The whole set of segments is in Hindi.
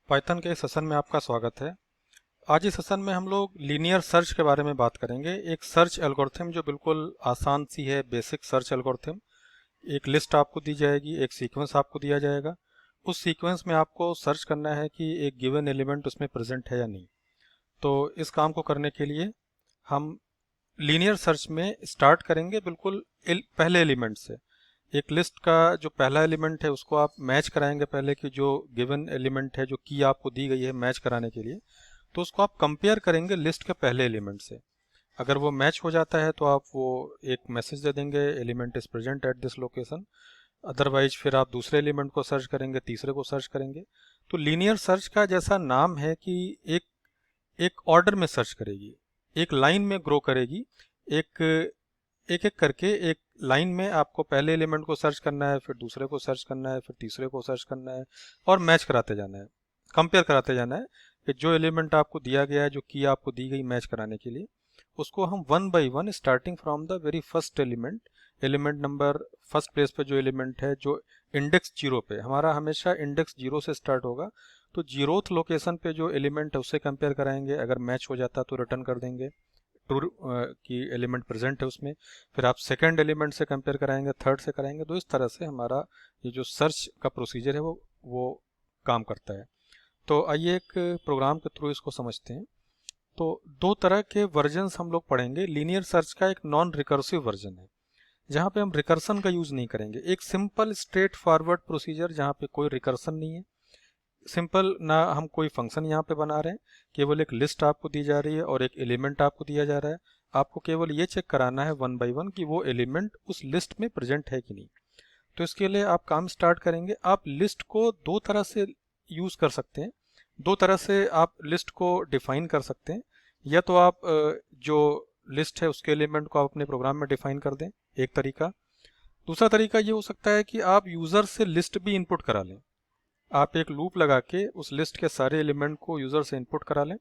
पाइथन के इस सेशन में आपका स्वागत है। आज इस सेशन में हम लोग लीनियर सर्च के बारे में बात करेंगे। एक सर्च एल्गोरिथम जो बिल्कुल आसान सी है, बेसिक सर्च एल्गोरिथम। एक लिस्ट आपको दी जाएगी, एक सीक्वेंस आपको दिया जाएगा। उस सीक्वेंस में आपको सर्च करना है कि एक गिवन एलिमेंट उसमें प्रेजेंट है या नहीं। तो इस काम को करने के लिए हम लीनियर सर्च में स्टार्ट करेंगे बिल्कुल पहले एलिमेंट से। एक लिस्ट का जो पहला एलिमेंट है उसको आप मैच कराएंगे पहले कि जो गिवन एलिमेंट है, जो की आपको दी गई है मैच कराने के लिए, तो उसको आप कंपेयर करेंगे लिस्ट के पहले एलिमेंट से। अगर वो मैच हो जाता है तो आप वो एक मैसेज दे देंगे, element is present at this location. Otherwise फिर आप दूसरे एलिमेंट को सर्च करेंगे, तीसरे को सर्च करेंगे। तो लीनियर सर्च का जैसा नाम है कि एक एक ऑर्डर में सर्च करेगी, एक लाइन में ग्रो करेगी। एक एक एक करके एक लाइन में आपको पहले एलिमेंट को सर्च करना है, फिर दूसरे को सर्च करना है, फिर तीसरे को सर्च करना है और मैच कराते जाना है, कंपेयर कराते जाना है कि जो एलिमेंट आपको दिया गया है, जो की आपको दी गई मैच कराने के लिए, उसको हम one by one starting from the very first element, element number first place पे जो एलिमेंट है, जो इंडेक्स 0 पे, हमारा हमेशा इंडेक्स 0 से स्टार्ट होगा। तो जीरोथ लोकेशन पे जो एलिमेंट है उससे कंपेयर कराएंगे। अगर मैच हो जाता तो रिटर्न कर देंगे ट्रू की एलिमेंट प्रेजेंट है उसमें। फिर आप सेकंड एलिमेंट से कंपेयर कराएंगे, थर्ड से कराएंगे। तो इस तरह से हमारा ये जो सर्च का प्रोसीजर है वो काम करता है। तो आइए एक प्रोग्राम के थ्रू इसको समझते हैं। तो दो तरह के वर्जन्स हम लोग पढ़ेंगे। लीनियर सर्च का एक नॉन रिकर्सिव वर्जन है जहाँ पे हम रिकर्सन का यूज नहीं करेंगे। एक सिंपल स्ट्रेट फॉरवर्ड प्रोसीजर जहाँ पे कोई रिकर्सन नहीं है, सिंपल ना हम कोई फंक्शन यहाँ पे बना रहे हैं, केवल एक लिस्ट आपको दी जा रही है और एक एलिमेंट आपको दिया जा रहा है। आपको केवल ये चेक कराना है वन बाय वन कि वो एलिमेंट उस लिस्ट में प्रेजेंट है कि नहीं। तो इसके लिए आप काम स्टार्ट करेंगे। आप लिस्ट को दो तरह से यूज कर सकते हैं, दो तरह से आप लिस्ट को डिफाइन कर सकते हैं। या तो आप जो लिस्ट है उसके एलिमेंट को आप अपने प्रोग्राम में डिफाइन कर दें, एक तरीका। दूसरा तरीका ये हो सकता है कि आप यूजर से लिस्ट भी इनपुट करा लें। आप एक लूप लगा के उस लिस्ट के सारे एलिमेंट को यूज़र से इनपुट करा लें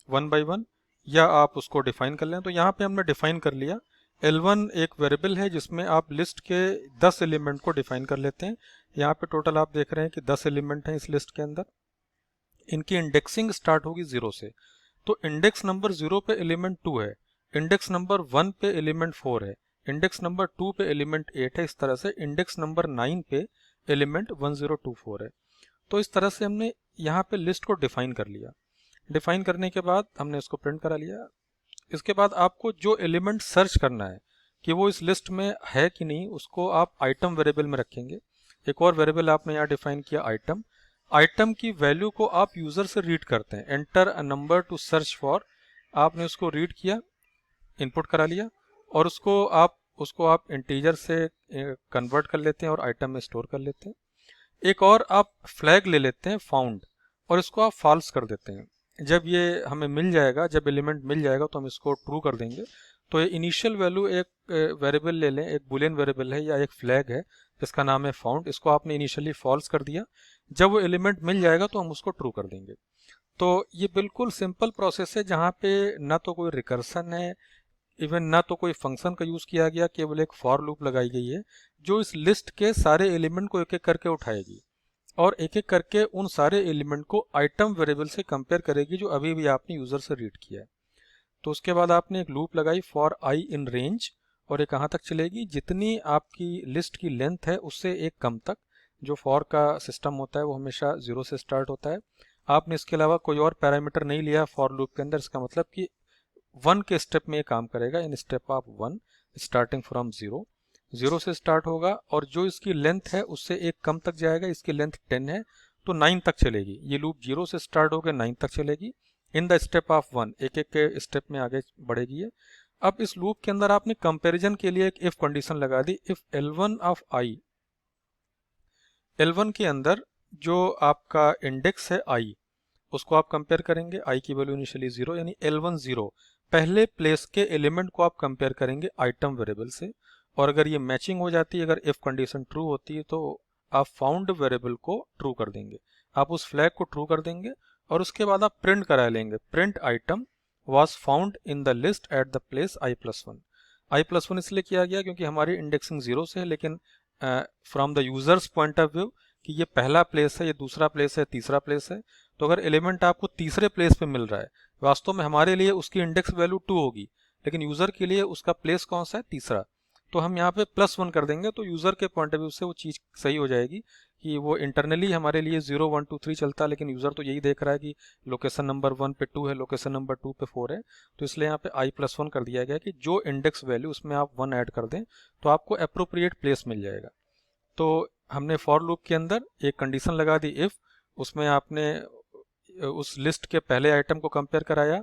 वन बाय वन, या आप उसको डिफाइन कर लें। तो यहाँ पे हमने डिफाइन कर लिया। L1 एक वेरिएबल है जिसमें आप लिस्ट के 10 एलिमेंट को डिफाइन कर लेते हैं। यहाँ पे टोटल आप देख रहे हैं कि 10 एलिमेंट हैं इस लिस्ट के अंदर। इनकी इंडेक्सिंग स्टार्ट होगी 0 से। तो इंडेक्स नंबर 0 पे एलिमेंट 2 है, इंडेक्स नंबर 1 पे एलिमेंट 4 है, इंडेक्स नंबर 2 पे एलिमेंट 8 है। इस तरह से इंडेक्स नंबर 9 पे एलिमेंट 1024 है। तो इस तरह से हमने यहाँ पे लिस्ट को डिफाइन कर लिया। डिफाइन करने के बाद हमने इसको प्रिंट करा लिया। इसके बाद आपको जो एलिमेंट सर्च करना है कि वो इस लिस्ट में है कि नहीं, उसको आप आइटम वेरिएबल में रखेंगे। एक और वेरिएबल आपने यहाँ डिफाइन किया आइटम। आइटम की वैल्यू को आप यूजर से रीड करते हैं। Enter a number two search for, आपने उसको रीड किया, इनपुट करा लिया और उसको आप इंटीजर से कन्वर्ट कर लेते हैं और आइटम में स्टोर कर लेते हैं। एक और आप फ्लैग ले लेते हैं फाउंड, और इसको आप फॉल्स कर देते हैं। जब ये हमें मिल जाएगा, जब एलिमेंट मिल जाएगा तो हम इसको ट्रू कर देंगे। तो ये इनिशियल वैल्यू एक वेरिएबल ले लें, एक बुलियन वेरिएबल है या एक फ्लैग है जिसका नाम है फाउंड। इसको आपने इनिशियली फॉल्स कर दिया। जब वो एलिमेंट मिल जाएगा तो हम उसको ट्रू कर देंगे। तो ये बिल्कुल सिंपल प्रोसेस है जहाँ पे ना तो कोई रिकर्सन है, इवन ना तो कोई फंक्शन का यूज किया गया, केवल एक फॉर लूप लगाई गई है जो इस लिस्ट के सारे एलिमेंट को एक एक करके उठाएगी और एक एक करके उन सारे एलिमेंट को आइटम वेरिएबल से कंपेयर करेगी जो अभी भी आपने यूजर से रीड किया है। तो उसके बाद आपने एक लूप लगाई फॉर आई इन रेंज, और ये कहाँ तक चलेगी, जितनी आपकी लिस्ट की लेंथ है उससे एक कम तक। जो फॉर का सिस्टम होता है वो हमेशा 0 से स्टार्ट होता है। आपने इसके अलावा कोई और पैरामीटर नहीं लिया फॉर लूप के अंदर। इसका मतलब कि 1 के स्टेप में ये काम करेगा, in step of 1 starting from 0। 0 से स्टार्ट होगा और जो इसकी लेंथ है उससे एक कम तक जाएगा। इसकी लेंथ 10 है तो 9 तक चलेगी। ये लूप 0 से स्टार्ट होकर 9 तक चलेगी इन द स्टेप ऑफ 1, एक एक के स्टेप में आगे बढ़ेगी ये। अब इस लूप के अंदर आपने कंपैरिजन के लिए एक इफ कंडीशन लगा दी। If L1 of i, L1 के अंदर जो आपका इंडेक्स है i, उसको आप कंपेयर करेंगे। i की वैल्यू इनिशियली 0, यानी L1 0 पहले प्लेस के एलिमेंट को आप कंपेयर करेंगे आइटम वेरिएबल से। और अगर ये मैचिंग हो जाती है, अगर इफ कंडीशन ट्रू होती है, तो आप फाउंड वेरिएबल को ट्रू कर देंगे। आप उस फ्लैग को ट्रू कर देंगे और उसके बाद आप प्रिंट करा लेंगे, print item was found in the list at the place i+1। i+1 इसलिए किया गया क्योंकि हमारी इंडेक्सिंग 0 से है, लेकिन from the users point of view कि ये पहला प्लेस है, ये दूसरा प्लेस है, तीसरा प्लेस है। तो अगर एलिमेंट आपको तीसरे प्लेस पे मिल रहा है, वास्तव में हमारे लिए उसकी इंडेक्स वैल्यू 2 होगी, लेकिन यूज़र के लिए उसका प्लेस कौन सा है, तीसरा। तो हम यहाँ पे +1 कर देंगे, तो यूज़र के पॉइंट ऑफ व्यू से वो चीज़ सही हो जाएगी कि वो इंटरनली हमारे लिए 0 1 2 3 चलता है, लेकिन यूज़र तो यही देख रहा है कि लोकेशन नंबर 1 पे 2 है, लोकेशन नंबर 2 पे 4 है। तो इसलिए यहाँ पे i+1 कर दिया गया कि जो इंडेक्स वैल्यू उसमें आप 1 ऐड कर दें तो आपको अप्रोप्रिएट प्लेस मिल जाएगा। तो हमने फॉर लूप के अंदर एक कंडीशन लगा दी इफ़, उसमें आपने उस लिस्ट के पहले आइटम को कंपेयर कराया,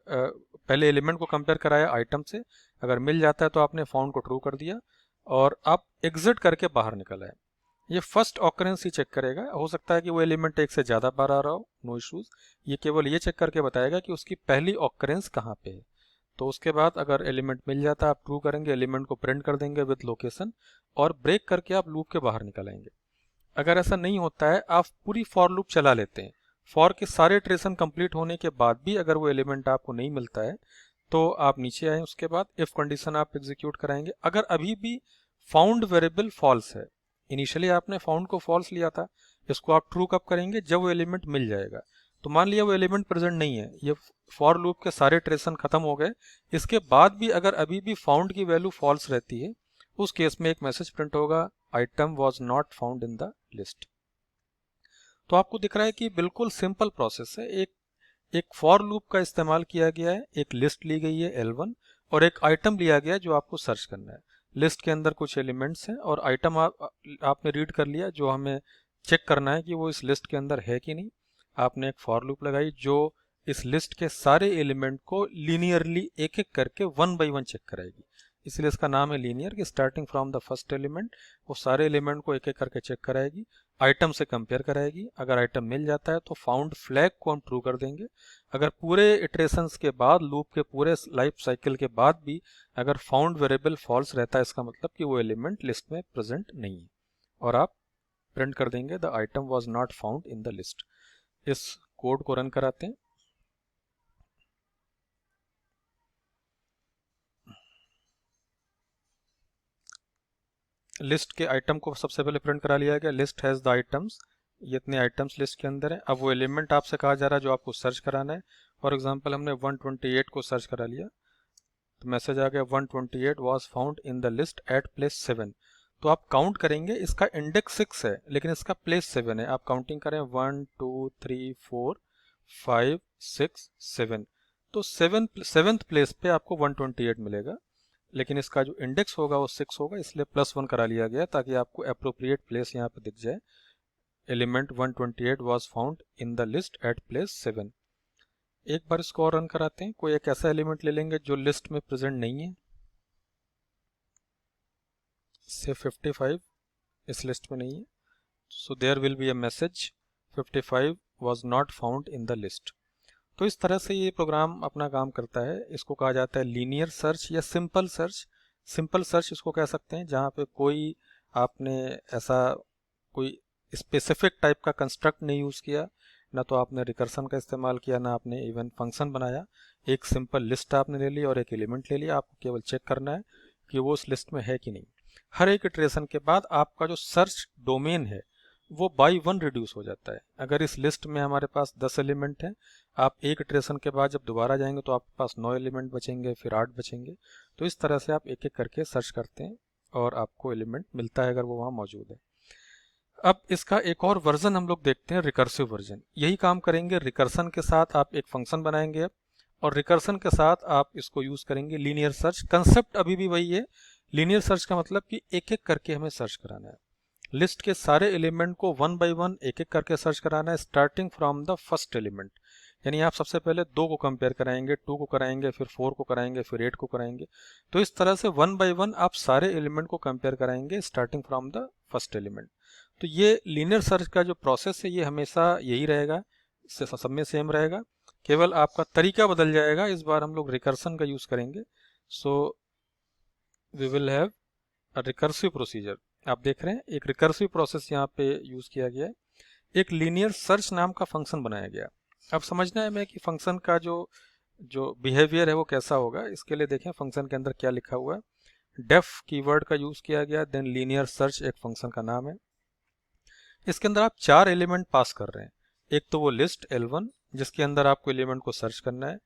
पहले एलिमेंट को कंपेयर कराया आइटम से, अगर मिल जाता है तो आपने फाउंड को ट्रू कर दिया और आप एग्जिट करके बाहर निकल आए। ये फर्स्ट ऑकरेंस ही चेक करेगा, हो सकता है कि वो एलिमेंट एक से ज़्यादा बार आ रहा हो, नो इश्यूज। ये केवल ये चेक करके बताएगा कि उसकी पहली ऑकरेंस कहाँ पे है। तो उसके बाद अगर एलिमेंट मिल जाता है आप ट्रू करेंगे, एलिमेंट को प्रिंट कर देंगे विद लोकेशन और ब्रेक करके आप लूप के बाहर निकल आएंगे। अगर ऐसा नहीं होता है, आप पूरी फॉर लूप चला लेते हैं, फॉर के सारे इटरेशन कंप्लीट होने के बाद भी अगर वो एलिमेंट आपको नहीं मिलता है तो आप नीचे आए, उसके बाद इफ कंडीशन आप एग्जीक्यूट कराएंगे। अगर अभी भी फाउंड वेरिएबल फॉल्स है, इनिशियली आपने फाउंड को फॉल्स लिया था, इसको आप ट्रू कब करेंगे, जब वो एलिमेंट मिल जाएगा। तो मान लिया वो एलिमेंट प्रेजेंट नहीं है, ये फॉर लूप के सारे इटरेशन खत्म हो गए, इसके बाद भी अगर अभी भी फाउंड की वैल्यू फॉल्स रहती है, उस केस में एक मैसेज प्रिंट होगा, item was not found in the list. तो आपको दिख रहा है कि बिल्कुल सिंपल प्रोसेस है। एक फॉर लूप का इस्तेमाल किया गया है, एक लिस्ट ली गई है L1 और एक आइटम लिया गया है जो आपको सर्च करना है। लिस्ट के अंदर कुछ एलिमेंट्स हैं और आइटम आपने रीड कर लिया जो हमें चेक करना है कि वो इस लिस्ट के अंदर है कि नहीं। आपने एक फॉर लूप लगाई जो इस लिस्ट के सारे एलिमेंट को लीनियरली एक एक करके 1 बाई 1 चेक कराएगी, इसलिए इसका नाम है लीनियर, कि starting from the first element वो सारे एलिमेंट को एक एक करके चेक कराएगी, आइटम से कंपेयर कराएगी। अगर आइटम मिल जाता है तो फाउंड फ्लैग को हम ट्रू कर देंगे। अगर पूरे इटरेशंस के बाद, लूप के पूरे लाइफ साइकिल के बाद भी अगर फाउंड वेरिएबल फॉल्स रहता है, इसका मतलब कि वो एलिमेंट लिस्ट में प्रेजेंट नहीं है, और आप प्रिंट कर देंगे the item was not found in the list. इस कोड को रन कराते हैं। लिस्ट के आइटम को सबसे पहले प्रिंट करा लिया गया, लिस्ट हैज़ द आइटम्स, ये इतने आइटम्स लिस्ट के अंदर है। अब वो एलिमेंट आपसे कहा जा रहा है जो आपको सर्च कराना है। फॉर एग्जांपल हमने 128 को सर्च करा लिया, तो मैसेज आ गया 128 was found in the list at place 7। तो आप काउंट करेंगे, इसका इंडेक्स 6 है लेकिन इसका प्लेस 7 है। आप काउंटिंग करें 1 2 3 4 5 6 7, तो सेवेंथ प्लेस पे आपको 128 मिलेगा, लेकिन इसका जो इंडेक्स होगा वो 6 होगा, इसलिए +1 करा लिया गया ताकि आपको अप्रोप्रिएट प्लेस यहाँ पे दिख जाए। Element 128 was found in the list at place 7। एक बार इसको और रन कराते हैं। कोई एक ऐसा एलिमेंट ले लेंगे जो लिस्ट में प्रेजेंट नहीं है, से 55 इस लिस्ट में नहीं है, so there will be a message 55 was not found in the list. तो इस तरह से ये प्रोग्राम अपना काम करता है। इसको कहा जाता है लीनियर सर्च या सिंपल सर्च। सिंपल सर्च इसको कह सकते हैं जहाँ पे कोई आपने ऐसा कोई स्पेसिफिक टाइप का कंस्ट्रक्ट नहीं यूज़ किया, ना तो आपने रिकर्सन का इस्तेमाल किया, ना आपने इवन फंक्शन बनाया। एक सिंपल लिस्ट आपने ले ली और एक एलिमेंट ले लिया, आपको केवल चेक करना है कि वो उस लिस्ट में है कि नहीं। हर एक इटरेशन के बाद आपका जो सर्च डोमेन है वो बाई 1 रिड्यूस हो जाता है। अगर इस लिस्ट में हमारे पास 10 एलिमेंट हैं, आप एक इटरेशन के बाद जब दोबारा जाएंगे तो आपके पास 9 एलिमेंट बचेंगे, फिर 8 बचेंगे। तो इस तरह से आप एक एक करके सर्च करते हैं और आपको एलिमेंट मिलता है अगर वो वहाँ मौजूद है। अब इसका एक और वर्जन हम लोग देखते हैं, रिकर्सिव वर्जन। यही काम करेंगे, रिकर्सन के साथ आप एक फंक्शन बनाएंगे अब, और रिकर्सन के साथ आप इसको यूज़ करेंगे लीनियर सर्च। कंसेप्ट अभी भी वही है। लीनियर सर्च का मतलब कि एक एक करके हमें सर्च कराना है, लिस्ट के सारे एलिमेंट को 1 बाई 1 एक एक करके सर्च कराना है, starting from the first element. यानी आप सबसे पहले 2 को कंपेयर कराएंगे, 2 को कराएंगे, फिर 4 को कराएंगे, फिर 8 को कराएंगे। तो इस तरह से 1 बाई 1 आप सारे एलिमेंट को कंपेयर कराएंगे starting from the first element. तो ये लीनियर सर्च का जो प्रोसेस है ये हमेशा यही रहेगा, सब में सेम रहेगा, केवल आपका तरीका बदल जाएगा। इस बार हम लोग रिकर्सन का यूज़ करेंगे। So we will have a recursive procedure. आप देख रहे हैं एक रिकर्सिव प्रोसेस यहाँ पे यूज़ किया गया है। एक लीनियर सर्च नाम का फंक्शन बनाया गया। अब समझना है हमें कि फंक्शन का जो बिहेवियर है वो कैसा होगा। इसके लिए देखें फंक्शन के अंदर क्या लिखा हुआ है। डेफ कीवर्ड का यूज़ किया गया, देन लीनियर सर्च एक फंक्शन का नाम है। इसके अंदर आप 4 एलिमेंट पास कर रहे हैं। एक तो वो लिस्ट L1 जिसके अंदर आपको एलिमेंट को सर्च करना है,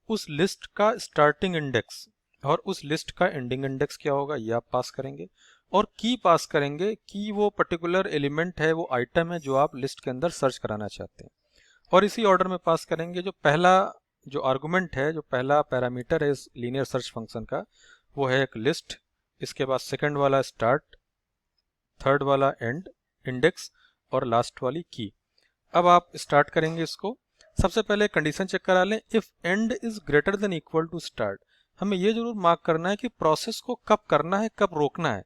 उस लिस्ट का स्टार्टिंग इंडेक्स और उस लिस्ट का एंडिंग इंडेक्स क्या होगा ये आप पास करेंगे, और की पास करेंगे कि वो पर्टिकुलर एलिमेंट है, वो आइटम है जो आप लिस्ट के अंदर सर्च कराना चाहते हैं। और इसी ऑर्डर में पास करेंगे। जो पहला जो आर्गुमेंट है, जो पहला पैरामीटर है इस लीनियर सर्च फंक्शन का, वो है एक लिस्ट। इसके बाद सेकंड वाला स्टार्ट, थर्ड वाला एंड इंडेक्स और लास्ट वाली की। अब आप स्टार्ट करेंगे इसको। सबसे पहले कंडीशन चेक करा लें, if end is greater than equal to start. हमें ये जरूर मार्क करना है कि प्रोसेस को कब करना है, कब रोकना है।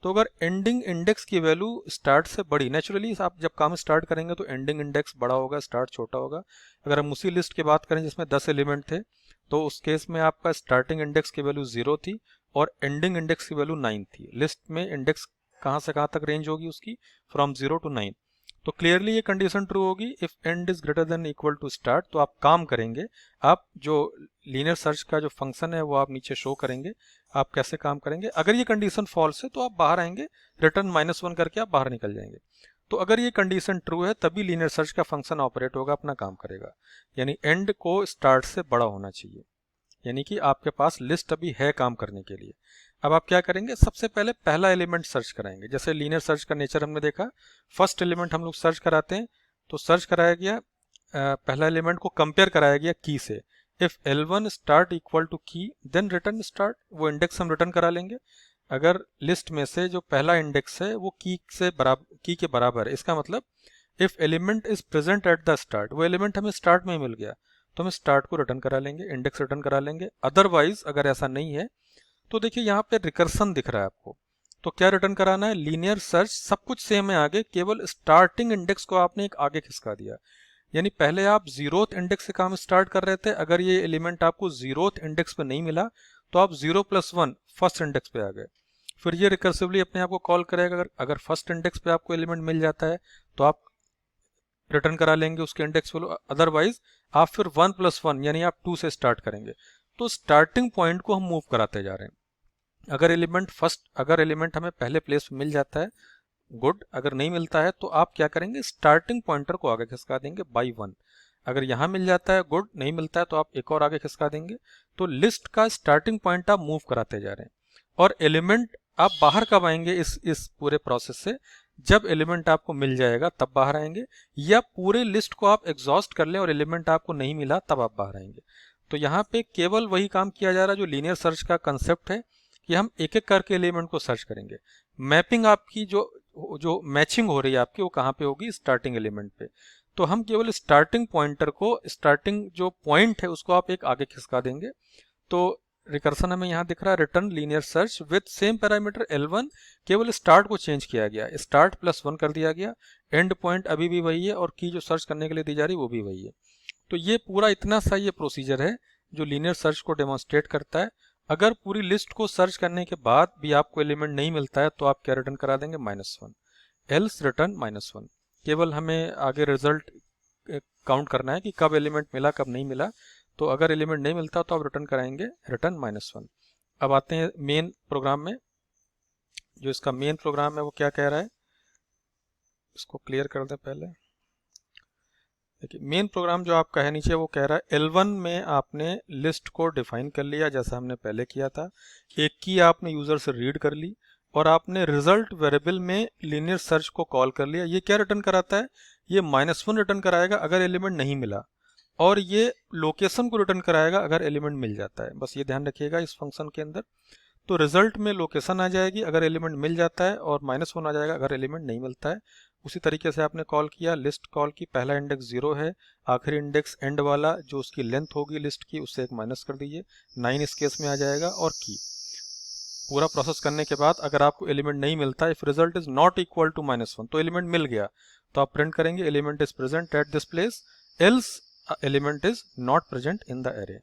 तो अगर एंडिंग इंडेक्स की वैल्यू स्टार्ट से बड़ी, नेचुरली आप जब काम स्टार्ट करेंगे तो एंडिंग इंडेक्स बड़ा होगा, स्टार्ट छोटा होगा। अगर हम उसी लिस्ट की बात करें जिसमें 10 एलिमेंट थे, तो उस केस में आपका स्टार्टिंग इंडेक्स की वैल्यू 0 थी और एंडिंग इंडेक्स की वैल्यू 9 थी। लिस्ट में इंडेक्स कहाँ से कहाँ तक रेंज होगी उसकी, फ्रॉम 0 to 9। तो क्लियरली ये कंडीशन ट्रू होगी। If end is greater than equal to start, तो आप काम करेंगे। आप जो लीनियर सर्च का जो फंक्शन है वो आप नीचे शो करेंगे, आप कैसे काम करेंगे। अगर ये कंडीशन फॉल्स है तो आप बाहर आएंगे, रिटर्न -1 करके आप बाहर निकल जाएंगे। तो अगर ये कंडीशन ट्रू है तभी लीनियर सर्च का फंक्शन ऑपरेट होगा, अपना काम करेगा। यानी एंड को स्टार्ट से बड़ा होना चाहिए, यानी कि आपके पास लिस्ट अभी है काम करने के लिए। अब आप क्या करेंगे, सबसे पहले पहला एलिमेंट सर्च कराएंगे। जैसे लीनियर सर्च का नेचर हमने देखा, फर्स्ट एलिमेंट हम लोग सर्च कराते हैं। तो सर्च कराया गया, पहला एलिमेंट को कंपेयर कराया गया की से। If L1 start equal to key then return start, वो इंडेक्स हम रिटर्न करा लेंगे। अगर लिस्ट में से जो पहला इंडेक्स है वो की से बराबर, की के बराबर है, इसका मतलब if element is present at the start, वो एलिमेंट हमें स्टार्ट में ही मिल गया तो हम स्टार्ट को रिटर्न करा लेंगे, इंडेक्स रिटर्न करा लेंगे। अदरवाइज अगर ऐसा नहीं है तो देखिए यहाँ पे रिकर्सन दिख रहा है आपको, तो क्या रिटर्न कराना है, लीनियर सर्च सब कुछ सेम है आगे, केवल स्टार्टिंग इंडेक्स को आपने एक आगे खिसका दिया। यानी पहले आप 0th इंडेक्स से काम स्टार्ट कर रहे थे, अगर ये एलिमेंट आपको 0th इंडेक्स पे नहीं मिला तो आप 0+1 फर्स्ट इंडेक्स पे आ गए। फिर ये रिकर्सिवली अपने आप को कॉल करेगा। अगर फर्स्ट इंडेक्स पे आपको एलिमेंट मिल जाता है तो आप रिटर्न करा लेंगे उसके इंडेक्स वैल्यू, अदरवाइज आप फिर 1+1 यानी आप 2 से स्टार्ट करेंगे। तो स्टार्टिंग पॉइंट को हम मूव कराते जा रहे हैं। अगर एलिमेंट हमें पहले प्लेस मिल जाता है, गुड। अगर नहीं मिलता है तो आप क्या करेंगे, स्टार्टिंग पॉइंटर को आगे खिसका देंगे बाई 1। अगर यहाँ मिल जाता है, गुड। नहीं मिलता है तो आप एक और आगे खिसका देंगे। तो लिस्ट का स्टार्टिंग पॉइंट आप मूव कराते जा रहे हैं। और एलिमेंट आप बाहर कब आएंगे इस पूरे प्रोसेस से, जब एलिमेंट आपको मिल जाएगा तब बाहर आएंगे, या पूरे लिस्ट को आप एग्जॉस्ट कर लें और एलिमेंट आपको नहीं मिला तब आप बाहर आएंगे। तो यहाँ पे केवल वही काम किया जा रहा है जो लीनियर सर्च का कंसेप्ट है, कि हम एक एक करके एलिमेंट को सर्च करेंगे। मैपिंग आपकी जो जो मैचिंग हो रही है आपकी, वो कहाँ पे होगी, स्टार्टिंग एलिमेंट पे। तो हम केवल स्टार्टिंग पॉइंटर को, स्टार्टिंग जो पॉइंट है उसको आप एक आगे खिसका देंगे। तो रिकर्सन हमें यहाँ दिख रहा है, return linear search with same parameter L1, केवल स्टार्ट को चेंज किया गया, स्टार्ट +1 कर दिया गया। एंड पॉइंट अभी भी वही है और की जो सर्च करने के लिए दी जा रही वो भी वही है। तो ये पूरा इतना सा ये प्रोसीजर है जो लीनियर सर्च को डेमोन्स्ट्रेट करता है। अगर पूरी लिस्ट को सर्च करने के बाद भी आपको एलिमेंट नहीं मिलता है तो आप क्या रिटर्न करा देंगे, -1, एल्स रिटर्न -1। केवल हमें आगे रिजल्ट काउंट करना है कि कब एलिमेंट मिला कब नहीं मिला। तो अगर एलिमेंट नहीं मिलता तो आप रिटर्न कराएंगे रिटर्न -1। अब आते हैं मेन प्रोग्राम में। जो इसका मेन प्रोग्राम है वो क्या कह रहा है, इसको क्लियर कर दें पहले। देखिए मेन प्रोग्राम जो आपका है नीचे, वो कह रहा है L1 में आपने लिस्ट को डिफाइन कर लिया जैसा हमने पहले किया था, एक की आपने यूजर से रीड कर ली और आपने रिजल्ट वेरिएबल में लीनियर सर्च को कॉल कर लिया। ये क्या रिटर्न कराता है, ये -1 रिटर्न कराएगा अगर एलिमेंट नहीं मिला, और ये लोकेशन को रिटर्न कराएगा अगर एलिमेंट मिल जाता है। बस ये ध्यान रखिएगा इस फंक्शन के अंदर। तो रिजल्ट में लोकेशन आ जाएगी अगर एलिमेंट मिल जाता है, और -1 आ जाएगा अगर एलिमेंट नहीं मिलता है। उसी तरीके से आपने कॉल किया, लिस्ट कॉल की, पहला इंडेक्स 0 है, आखिरी इंडेक्स एंड वाला जो उसकी लेंथ होगी लिस्ट की उससे एक माइनस कर दीजिए, 9 इस केस में आ जाएगा, और की। पूरा प्रोसेस करने के बाद अगर आपको एलिमेंट नहीं मिलता, if result is not equal to -1, तो एलिमेंट मिल गया तो आप प्रिंट करेंगे element is present at this place, else element is not present in the array.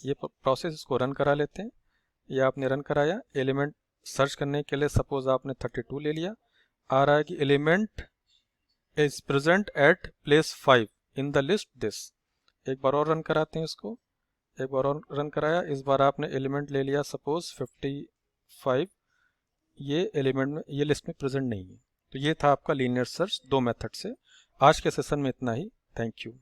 ये प्रोसेस, इसको रन करा लेते हैं। ये आपने रन कराया, एलिमेंट सर्च करने के लिए सपोज आपने 32 ले लिया, आ रहा है कि element is present at place 5 in the list this. एक बार और रन कराते हैं इसको, एक बार और रन कराया, इस बार आपने एलिमेंट ले लिया सपोज 55, ये एलिमेंट में, ये लिस्ट में प्रेजेंट नहीं है। तो ये था आपका लीनियर सर्च 2 मेथड से। आज के सेशन में इतना ही। Thank you.